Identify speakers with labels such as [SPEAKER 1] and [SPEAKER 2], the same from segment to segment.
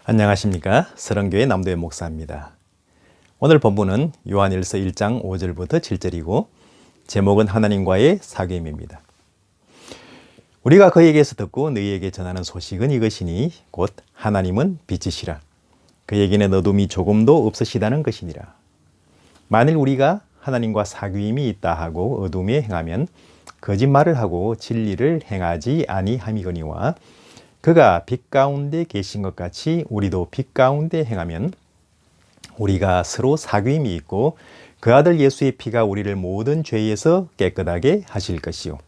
[SPEAKER 1] 안녕하십니까. 서른교회 남도의 목사입니다. 오늘 본문은 요한일서 1장 5절부터 7절이고 제목은 하나님과의 사귐입니다. 우리가 그에게서 듣고 너희에게 전하는 소식은 이것이니 곧 하나님은 빛이시라. 그에게는 어둠이 조금도 없으시다는 것이니라. 만일 우리가 하나님과 사귐이 있다 하고 어둠에 행하면 거짓말을 하고 진리를 행하지 아니함이거니와 그가 빛 가운데 계신 것 같이 우리도 빛 가운데 행하면 우리가 서로 사귐이 있고 그 아들 예수의 피가 우리를 모든 죄에서 깨끗하게 하실 것이요.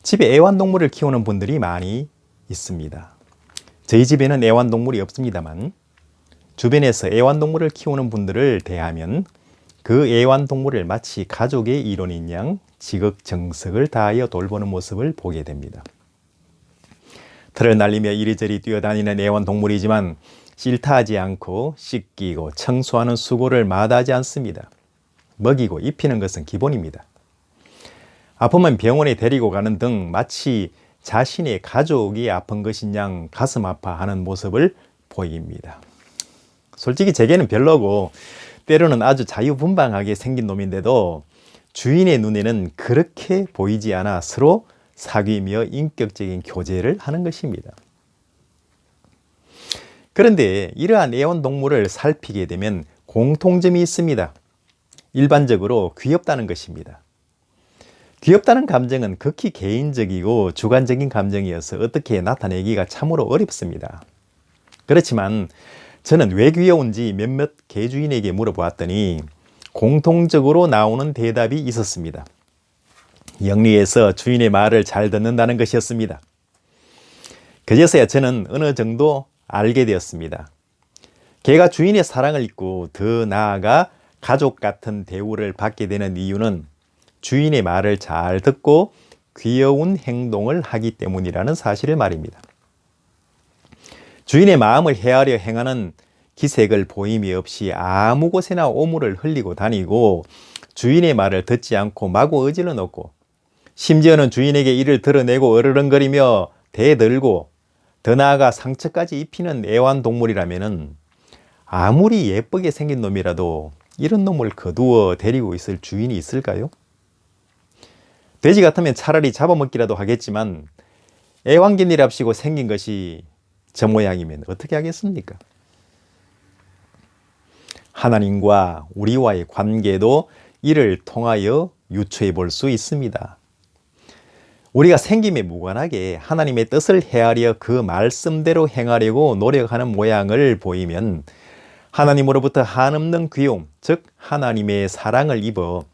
[SPEAKER 1] 집에 애완동물을 키우는 분들이 많이 있습니다. 저희 집에는 애완동물이 없습니다만 주변에서 애완동물을 키우는 분들을 대하면 그 애완동물을 마치 가족의 일원인 양 지극정성을 다하여 돌보는 모습을 보게 됩니다. 털을 날리며 이리저리 뛰어다니는 애완동물이지만 싫다 하지 않고 씻기고 청소하는 수고를 마다하지 않습니다. 먹이고 입히는 것은 기본입니다. 아프면 병원에 데리고 가는 등 마치 자신의 가족이 아픈 것인 양 가슴 아파하는 모습을 보입니다. 솔직히 제게는 별로고 때로는 아주 자유분방하게 생긴 놈인데도 주인의 눈에는 그렇게 보이지 않아 서로 사귀며 인격적인 교제를 하는 것입니다. 그런데 이러한 애완동물을 살피게 되면 공통점이 있습니다. 일반적으로 귀엽다는 것입니다. 귀엽다는 감정은 극히 개인적이고 주관적인 감정이어서 어떻게 나타내기가 참으로 어렵습니다. 그렇지만 저는 왜 귀여운지 몇몇 개주인에게 물어보았더니 공통적으로 나오는 대답이 있었습니다. 영리해서 주인의 말을 잘 듣는다는 것이었습니다. 그제서야 저는 어느 정도 알게 되었습니다. 개가 주인의 사랑을 잊고 더 나아가 가족 같은 대우를 받게 되는 이유는 주인의 말을 잘 듣고 귀여운 행동을 하기 때문이라는 사실을 말입니다. 주인의 마음을 헤아려 행하는 기색을 보임이 없이 아무 곳에나 오물을 흘리고 다니고 주인의 말을 듣지 않고 마구 의지를 넣고 심지어는 주인에게 이를 드러내고 으르렁거리며 대들고 더 나아가 상처까지 입히는 애완동물이라면 아무리 예쁘게 생긴 놈이라도 이런 놈을 거두어 데리고 있을 주인이 있을까요? 돼지 같으면 차라리 잡아먹기라도 하겠지만 애완견이랍시고 생긴 것이 저 모양이면 어떻게 하겠습니까? 하나님과 우리와의 관계도 이를 통하여 유추해 볼 수 있습니다. 우리가 생김에 무관하게 하나님의 뜻을 헤아려 그 말씀대로 행하려고 노력하는 모양을 보이면 하나님으로부터 한없는 귀여움, 즉 하나님의 사랑을 입어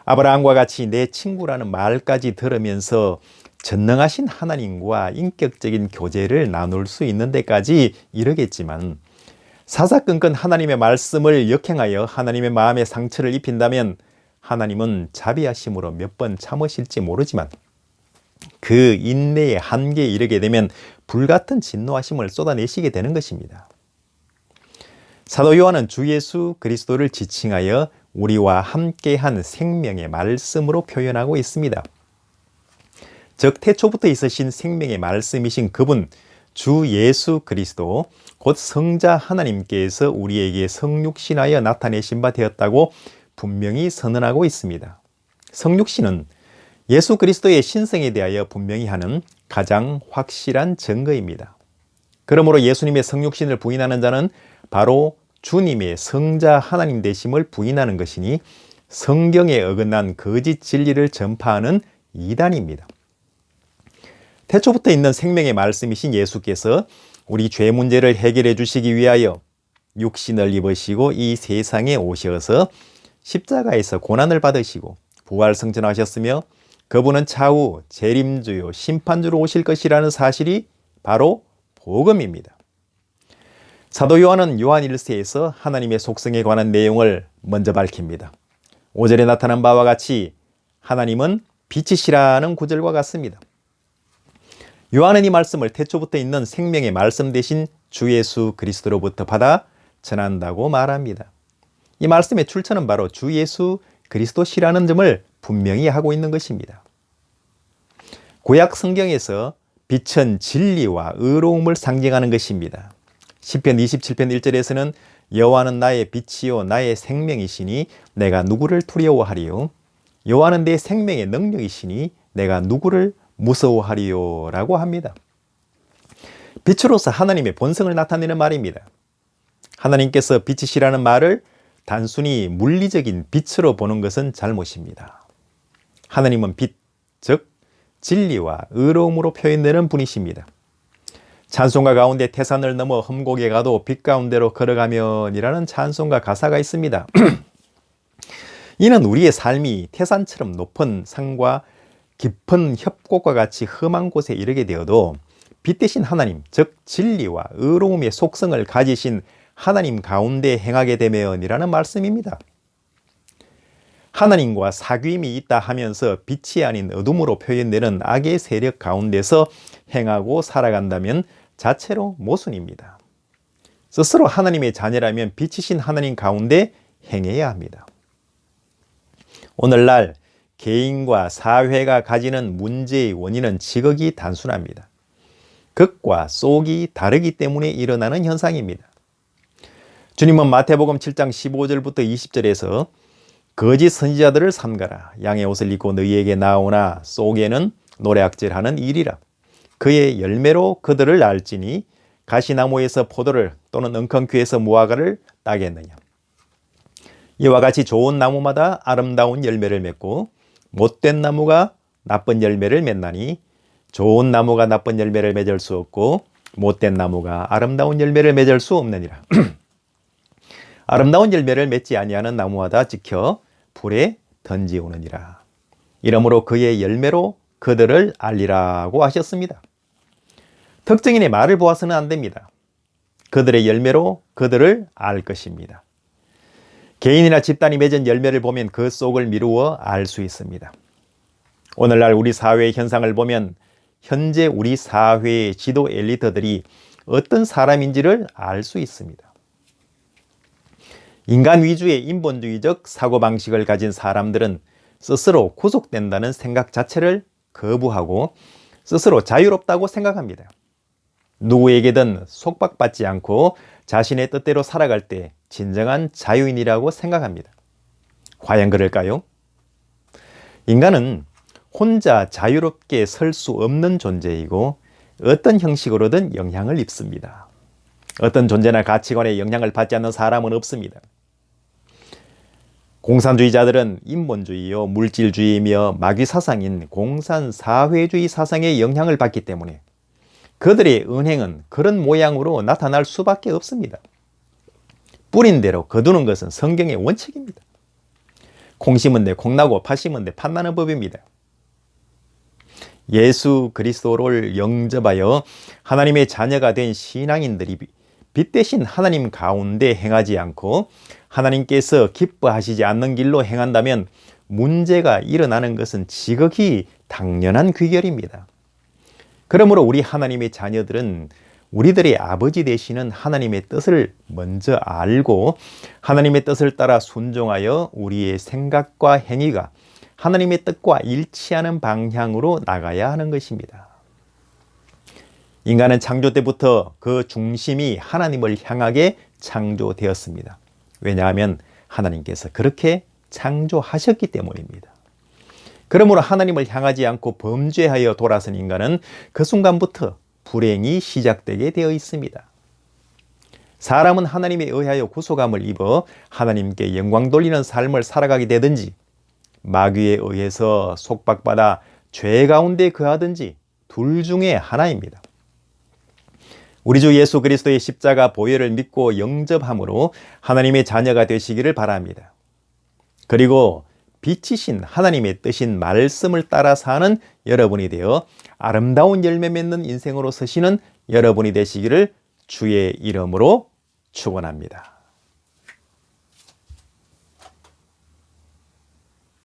[SPEAKER 1] 아브라함과 같이 내 친구라는 말까지 들으면서 전능하신 하나님과 인격적인 교제를 나눌 수 있는 데까지 이르겠지만 사사건건 하나님의 말씀을 역행하여 하나님의 마음에 상처를 입힌다면 하나님은 자비하심으로 몇 번 참으실지 모르지만 그 인내의 한계에 이르게 되면 불같은 진노하심을 쏟아내시게 되는 것입니다. 사도 요한은 주 예수 그리스도를 지칭하여 우리와 함께한 생명의 말씀으로 표현하고 있습니다. 즉 태초부터 있으신 생명의 말씀이신 그분 주 예수 그리스도 곧 성자 하나님께서 우리에게 성육신하여 나타내신 바 되었다고 분명히 선언하고 있습니다. 성육신은 예수 그리스도의 신성에 대하여 분명히 하는 가장 확실한 증거입니다. 그러므로 예수님의 성육신을 부인하는 자는 바로 주님의 성자 하나님 되심을 부인하는 것이니 성경에 어긋난 거짓 진리를 전파하는 이단입니다. 태초부터 있는 생명의 말씀이신 예수께서 우리 죄 문제를 해결해 주시기 위하여 육신을 입으시고 이 세상에 오셔서 십자가에서 고난을 받으시고 부활승천하셨으며 그분은 차후 재림주요 심판주로 오실 것이라는 사실이 바로 복음입니다. 사도 요한은 요한 1서에서 하나님의 속성에 관한 내용을 먼저 밝힙니다. 5절에 나타난 바와 같이 하나님은 빛이시라는 구절과 같습니다. 요한은 이 말씀을 태초부터 있는 생명의 말씀 대신 주 예수 그리스도로부터 받아 전한다고 말합니다. 이 말씀의 출처는 바로 주 예수 그리스도시라는 점을 분명히 하고 있는 것입니다. 구약 성경에서 빛은 진리와 의로움을 상징하는 것입니다. 시편 27편 1절에서는 여호와는 나의 빛이요 나의 생명이시니 내가 누구를 두려워하리요. 여호와는 내 생명의 능력이시니 내가 누구를 무서워하리요 라고 합니다. 빛으로서 하나님의 본성을 나타내는 말입니다. 하나님께서 빛이시라는 말을 단순히 물리적인 빛으로 보는 것은 잘못입니다. 하나님은 빛, 즉 진리와 의로움으로 표현되는 분이십니다. 찬송가 가운데 태산을 넘어 험곡에 가도 빛 가운데로 걸어가면이라는 찬송가 가사가 있습니다. 이는 우리의 삶이 태산처럼 높은 산과 깊은 협곡과 같이 험한 곳에 이르게 되어도 빛 대신 하나님, 즉 진리와 의로움의 속성을 가지신 하나님 가운데 행하게 되면이라는 말씀입니다. 하나님과 사귐이 있다 하면서 빛이 아닌 어둠으로 표현되는 악의 세력 가운데서 행하고 살아간다면 자체로 모순입니다. 스스로 하나님의 자녀라면 빛이신 하나님 가운데 행해야 합니다. 오늘날 개인과 사회가 가지는 문제의 원인은 지극히 단순합니다. 극과 속이 다르기 때문에 일어나는 현상입니다. 주님은 마태복음 7장 15절부터 20절에서 거짓 선지자들을 삼가라. 양의 옷을 입고 너희에게 나오나 속에는 노략질하는 일이라. 그의 열매로 그들을 알지니 가시나무에서 포도를 또는 은컹귀에서 무화과를 따겠느냐. 이와 같이 좋은 나무마다 아름다운 열매를 맺고 못된 나무가 나쁜 열매를 맺나니 좋은 나무가 나쁜 열매를 맺을 수 없고 못된 나무가 아름다운 열매를 맺을 수 없느니라. 아름다운 열매를 맺지 아니하는 나무마다 지켜 불에 던지오느니라. 이러므로 그의 열매로 그들을 알리라고 하셨습니다. 특정인의 말을 보아서는 안 됩니다. 그들의 열매로 그들을 알 것입니다. 개인이나 집단이 맺은 열매를 보면 그 속을 미루어 알 수 있습니다. 오늘날 우리 사회의 현상을 보면 현재 우리 사회의 지도 엘리트들이 어떤 사람인지를 알 수 있습니다. 인간 위주의 인본주의적 사고방식을 가진 사람들은 스스로 구속된다는 생각 자체를 거부하고 스스로 자유롭다고 생각합니다. 누구에게든 속박받지 않고 자신의 뜻대로 살아갈 때 진정한 자유인이라고 생각합니다. 과연 그럴까요? 인간은 혼자 자유롭게 설 수 없는 존재이고 어떤 형식으로든 영향을 입습니다. 어떤 존재나 가치관에 영향을 받지 않는 사람은 없습니다. 공산주의자들은 인본주의요, 물질주의이며 마귀 사상인 공산사회주의 사상에 영향을 받기 때문에 그들의 은행은 그런 모양으로 나타날 수밖에 없습니다. 뿌린 대로 거두는 것은 성경의 원칙입니다. 콩 심은 데 콩나고 팥 심은 데 팥나는 법입니다. 예수 그리스도를 영접하여 하나님의 자녀가 된 신앙인들이 빛 대신 하나님 가운데 행하지 않고 하나님께서 기뻐하시지 않는 길로 행한다면 문제가 일어나는 것은 지극히 당연한 귀결입니다. 그러므로 우리 하나님의 자녀들은 우리들의 아버지 되시는 하나님의 뜻을 먼저 알고 하나님의 뜻을 따라 순종하여 우리의 생각과 행위가 하나님의 뜻과 일치하는 방향으로 나가야 하는 것입니다. 인간은 창조 때부터 그 중심이 하나님을 향하게 창조되었습니다. 왜냐하면 하나님께서 그렇게 창조하셨기 때문입니다. 그러므로 하나님을 향하지 않고 범죄하여 돌아선 인간은 그 순간부터 불행이 시작되게 되어 있습니다. 사람은 하나님에 의하여 구속함을 입어 하나님께 영광 돌리는 삶을 살아가게 되든지 마귀에 의해서 속박받아 죄 가운데 거하든지 둘 중에 하나입니다. 우리 주 예수 그리스도의 십자가 보혈을 믿고 영접함으로 하나님의 자녀가 되시기를 바랍니다. 그리고 빛이신 하나님의 뜻인 말씀을 따라 사는 여러분이 되어 아름다운 열매 맺는 인생으로 서시는 여러분이 되시기를 주의 이름으로 축원합니다.